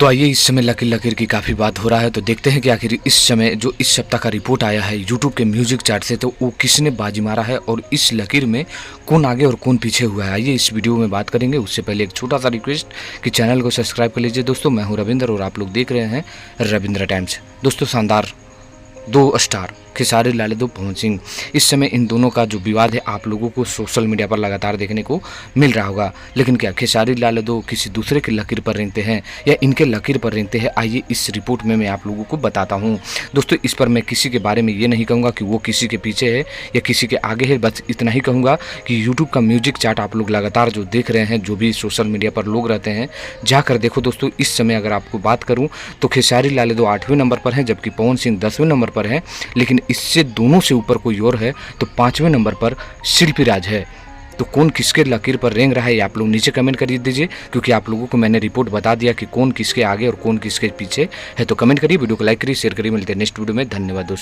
तो आइए, इस समय लकीर लकीर की काफ़ी बात हो रहा है, तो देखते हैं कि आखिर इस समय जो इस सप्ताह का रिपोर्ट आया है यूट्यूब के म्यूजिक चार्ट से, तो वो किसने बाजी मारा है और इस लकीर में कौन आगे और कौन पीछे हुआ है। आइए इस वीडियो में बात करेंगे। उससे पहले एक छोटा सा रिक्वेस्ट कि चैनल को सब्सक्राइब कर लीजिए। दोस्तों, मैं हूं रविंद्र और आप लोग देख रहे हैं रविंद्र टाइम्स। दोस्तों, शानदार 2 स्टार खेसारी लाल यादव, पवन सिंह, इस समय इन दोनों का जो विवाद है आप लोगों को सोशल मीडिया पर लगातार देखने को मिल रहा होगा। लेकिन क्या खेसारी लाल यादव किसी दूसरे के लकीर पर रेंगते हैं या इनके लकीर पर रेंगते हैं? आइए इस रिपोर्ट में मैं आप लोगों को बताता हूं। दोस्तों, इस पर मैं किसी के बारे में ये नहीं कहूँगा कि वो किसी के पीछे है या किसी के आगे है। बस इतना ही कहूँगा कि यूट्यूब का म्यूजिक चार्ट आप लोग लगातार जो देख रहे हैं, जो भी सोशल मीडिया पर लोग रहते हैं, जाकर देखो। दोस्तों, इस समय अगर आपको बात करूँ तो खेसारी लाल यादव 8वें नंबर पर हैं, जबकि पवन सिंह 10वें नंबर पर हैं। लेकिन इससे दोनों से ऊपर कोई और है तो 5वें नंबर पर शिल्पी राज है। तो कौन किसके लकीर पर रेंग रहा है, आप लोग नीचे कमेंट कर दीजिए, क्योंकि आप लोगों को मैंने रिपोर्ट बता दिया कि कौन किसके आगे और कौन किसके पीछे है। तो कमेंट करिए, वीडियो को लाइक करिए, शेयर करिए। मिलते हैं नेक्स्ट वीडियो में। धन्यवाद दोस्तों।